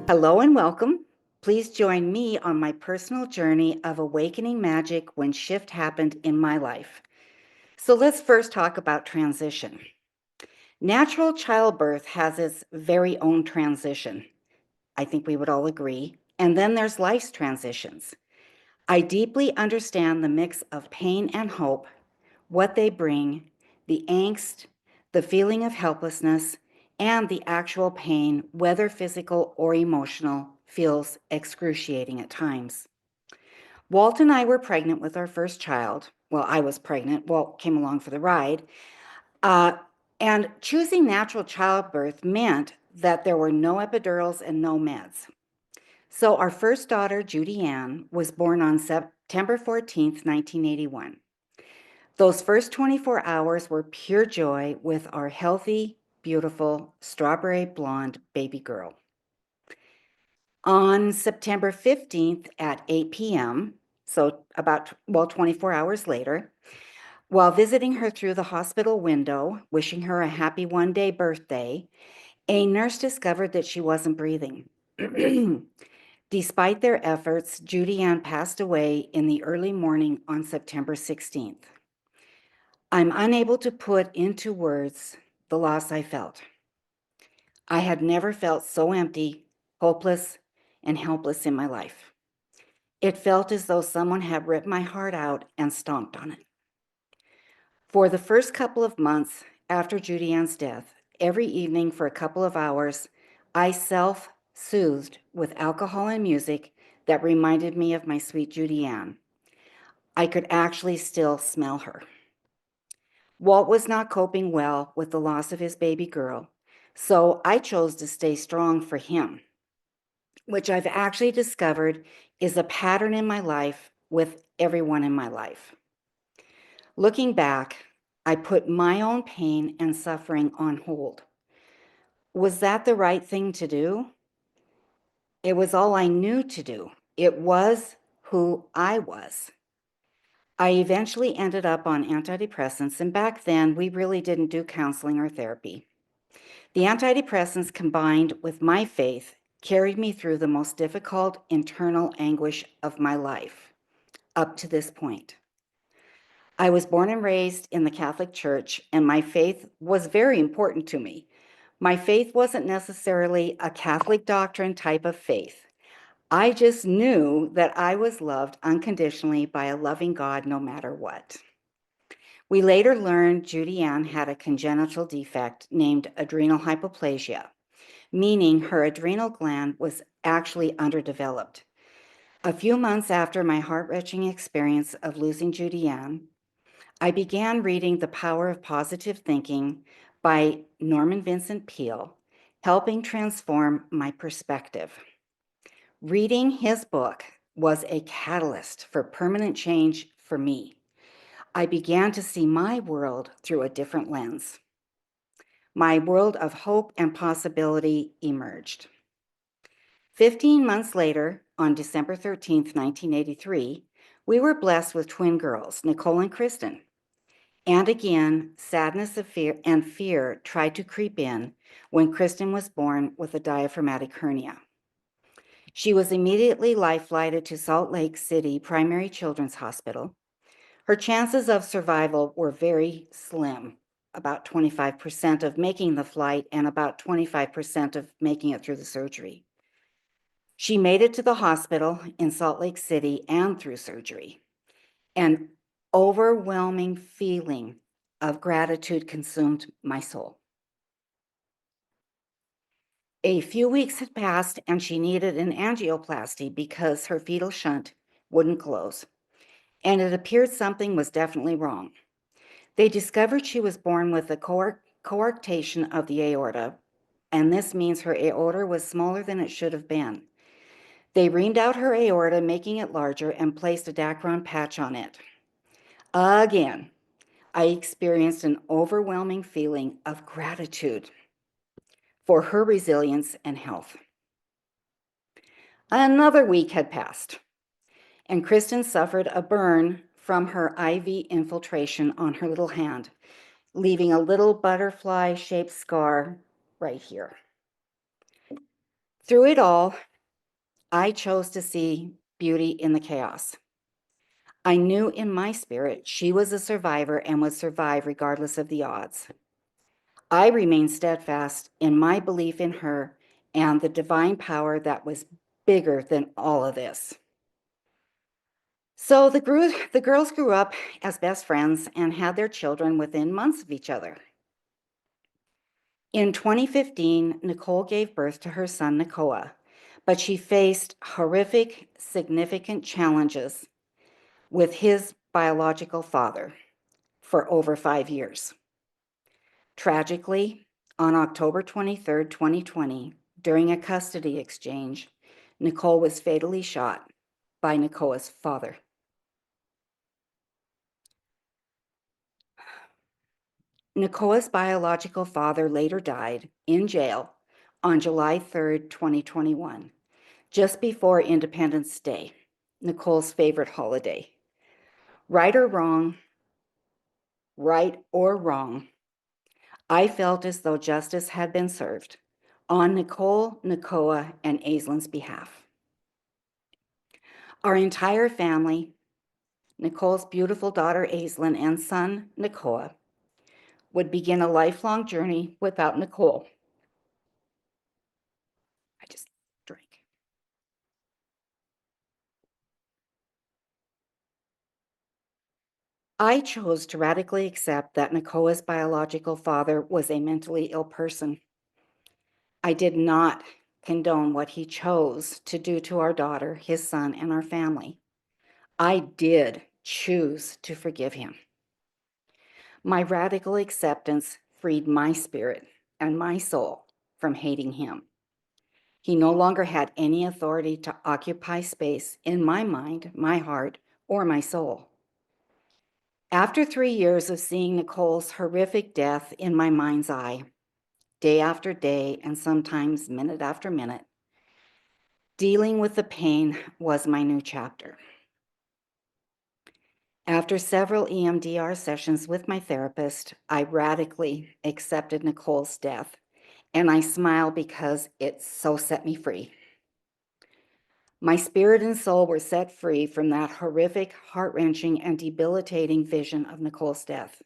Hello and welcome. Please join me on my personal journey of awakening magic when shift happened in my life. So let's first talk about transition. Natural childbirth has its very own transition. I think we would all agree. And then there's life's transitions. I deeply understand the mix of pain and hope, what they bring, the angst, the feeling of helplessness, and the actual pain, whether physical or emotional, feels excruciating at times. Walt and I were pregnant with our first child. Well, I was pregnant. Walt came along for the ride. Uh, and choosing natural childbirth meant that there were no epidurals and no meds. So our first daughter, Judiann, was born on September 14th, 1981. Those first 24 hours were pure joy with our healthy, beautiful, strawberry blonde baby girl. On September 15th at 8 p.m., so 24 hours later, while visiting her through the hospital window, wishing her a happy one-day birthday, a nurse discovered that she wasn't breathing. Despite their efforts, Judiann passed away in the early morning on September 16th. I'm unable to put into words the loss I felt. I had never felt so empty, hopeless, and helpless in my life. It felt as though someone had ripped my heart out and stomped on it. For the first couple of months after Judiann's death, every evening for a couple of hours, I self-soothed with alcohol and music that reminded me of my sweet Judiann. I could actually still smell her. Walt was not coping well with the loss of his baby girl, so I chose to stay strong for him, which I've actually discovered is a pattern in my life with everyone in my life. Looking back, I put my own pain and suffering on hold. Was that the right thing to do? It was all I knew to do. It was who I was. I eventually ended up on antidepressants, and back then we really didn't do counseling or therapy. The antidepressants combined with my faith carried me through the most difficult internal anguish of my life up to this point. I was born and raised in the Catholic Church, and my faith was very important to me. My faith wasn't necessarily a Catholic doctrine type of faith. I just knew that I was loved unconditionally by a loving God no matter what. We later learned Judiann had a congenital defect named adrenal hypoplasia, meaning her adrenal gland was actually underdeveloped. A few months after my heart-wrenching experience of losing Judiann, I began reading The Power of Positive Thinking by Norman Vincent Peale, helping transform my perspective. Reading his book was a catalyst for permanent change for me. I began to see my world through a different lens. My world of hope and possibility emerged. 15 months later, on December 13th, 1983, we were blessed with twin girls, Nicole and Kristen. And again, sadness of fear tried to creep in when Kristen was born with a diaphragmatic hernia. She was immediately life-flighted to Salt Lake City Primary Children's Hospital. Her chances of survival were very slim, about 25% of making the flight and about 25% of making it through the surgery. She made it to the hospital in Salt Lake City and through surgery. An overwhelming feeling of gratitude consumed my soul. A few weeks had passed and she needed an angioplasty because her fetal shunt wouldn't close, and it appeared something was definitely wrong. They discovered she was born with a coarctation of the aorta, and this means her aorta was smaller than it should have been. They reamed out her aorta, making it larger, and placed a Dacron patch on it. Again, I experienced an overwhelming feeling of gratitude for her resilience and health. Another week had passed, and Kristen suffered a burn from her IV infiltration on her little hand, leaving a little butterfly-shaped scar right here. Through it all, I chose to see beauty in the chaos. I knew in my spirit she was a survivor and would survive regardless of the odds. I remained steadfast in my belief in her and the divine power that was bigger than all of this. So the girls grew up as best friends and had their children within months of each other. In 2015, Nicole gave birth to her son, Nicoa, but she faced horrific, significant challenges with his biological father for over 5 years. Tragically, on October 23rd, 2020, during a custody exchange, Nicole was fatally shot by Nicoa's father. Nicoa's biological father later died in jail on July 3rd, 2021, just before Independence Day, Nicole's favorite holiday. Right or wrong, I felt as though justice had been served on Nicole, Nicoa, and Aislin's behalf. Our entire family, Nicole's beautiful daughter Aislinn and son Nicoa, would begin a lifelong journey without Nicole. I just drank. I chose to radically accept that Nicoa's biological father was a mentally ill person. I did not condone what he chose to do to our daughter, his son, and our family. I did choose to forgive him. My radical acceptance freed my spirit and my soul from hating him. He no longer had any authority to occupy space in my mind, my heart, or my soul. After 3 years of seeing Nicole's horrific death in my mind's eye, day after day, and sometimes minute after minute, dealing with the pain was my new chapter. After several EMDR sessions with my therapist, I radically accepted Nicole's death, and I smile because it so set me free. My spirit and soul were set free from that horrific, heart-wrenching, and debilitating vision of Nicole's death.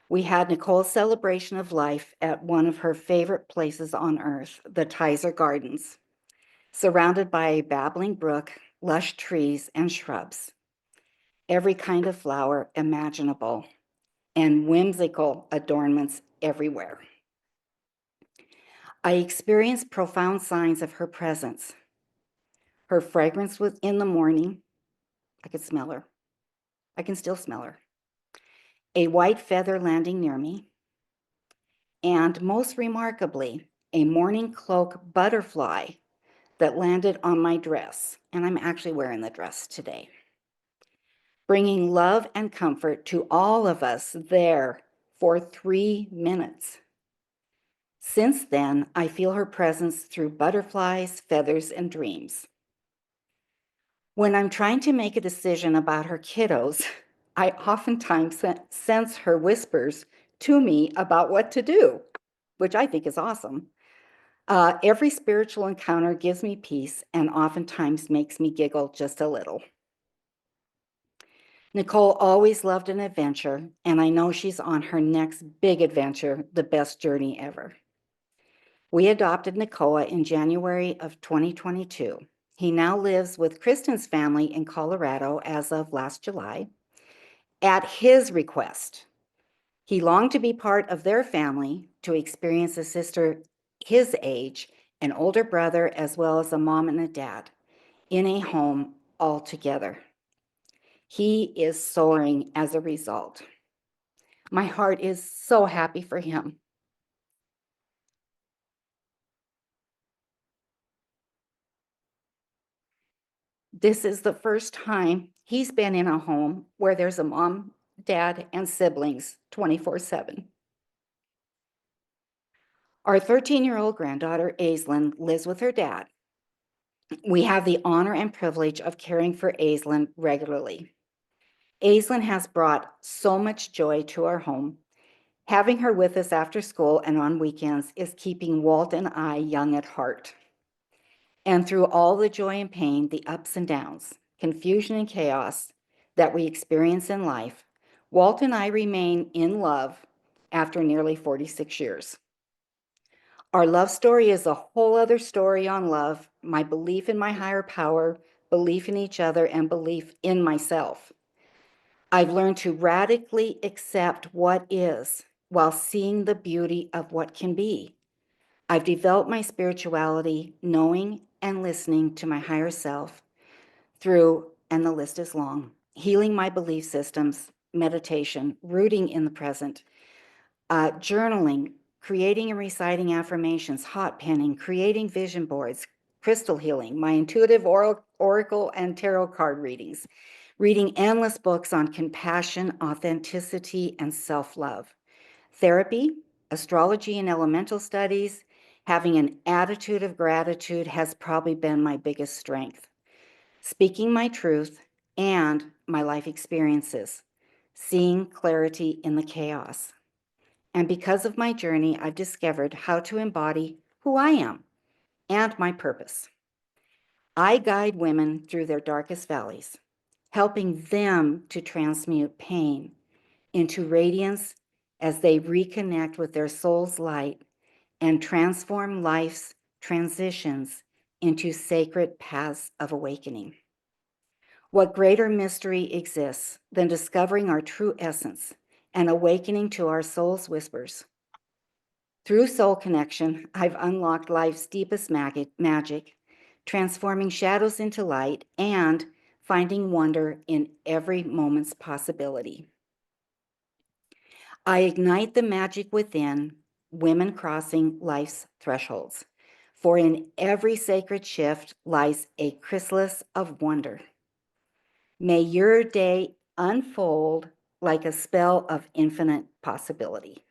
We had Nicole's celebration of life at one of her favorite places on earth, the Tizer Gardens, surrounded by a babbling brook, lush trees, and shrubs, every kind of flower imaginable, and whimsical adornments everywhere. I experienced profound signs of her presence. Her fragrance was in the morning. I could smell her. I can still smell her. A white feather landing near me, and most remarkably, a morning cloak butterfly that landed on my dress, and I'm actually wearing the dress today, bringing love and comfort to all of us there for 3 minutes. Since then, I feel her presence through butterflies, feathers, and dreams. When I'm trying to make a decision about her kiddos, I oftentimes sense her whispers to me about what to do, which I think is awesome. Every spiritual encounter gives me peace and oftentimes makes me giggle just a little. Nicole always loved an adventure, and I know she's on her next big adventure, the best journey ever. We adopted Nicoa in January of 2022. He now lives with Kristen's family in Colorado as of last July. At his request, he longed to be part of their family, to experience a sister his age, an older brother, as well as a mom and a dad in a home all together. He is soaring as a result. My heart is so happy for him. This is the first time he's been in a home where there's a mom, dad, and siblings 24/7. Our 13-year-old granddaughter, Aislinn, lives with her dad. We have the honor and privilege of caring for Aislinn regularly. Aislinn has brought so much joy to our home. Having her with us after school and on weekends is keeping Walt and I young at heart. And through all the joy and pain, the ups and downs, confusion and chaos that we experience in life, Walt and I remain in love after nearly 46 years. Our love story is a whole other story on love, my belief in my higher power, belief in each other, and belief in myself. I've learned to radically accept what is while seeing the beauty of what can be. I've developed my spirituality, knowing and listening to my higher self through, and the list is long, healing my belief systems, meditation, rooting in the present, journaling, creating and reciting affirmations, hot penning, creating vision boards, crystal healing, my intuitive oracle and tarot card readings, reading endless books on compassion, authenticity, and self-love, therapy, astrology and elemental studies. Having an attitude of gratitude has probably been my biggest strength. Speaking my truth and my life experiences, seeing clarity in the chaos. And because of my journey, I've discovered how to embody who I am and my purpose. I guide women through their darkest valleys, helping them to transmute pain into radiance as they reconnect with their soul's light and transform life's transitions into sacred paths of awakening. What greater mystery exists than discovering our true essence and awakening to our soul's whispers? Through soul connection, I've unlocked life's deepest magic, transforming shadows into light and finding wonder in every moment's possibility. I ignite the magic within women crossing life's thresholds, for in every sacred shift lies a chrysalis of wonder. May your day unfold like a spell of infinite possibility.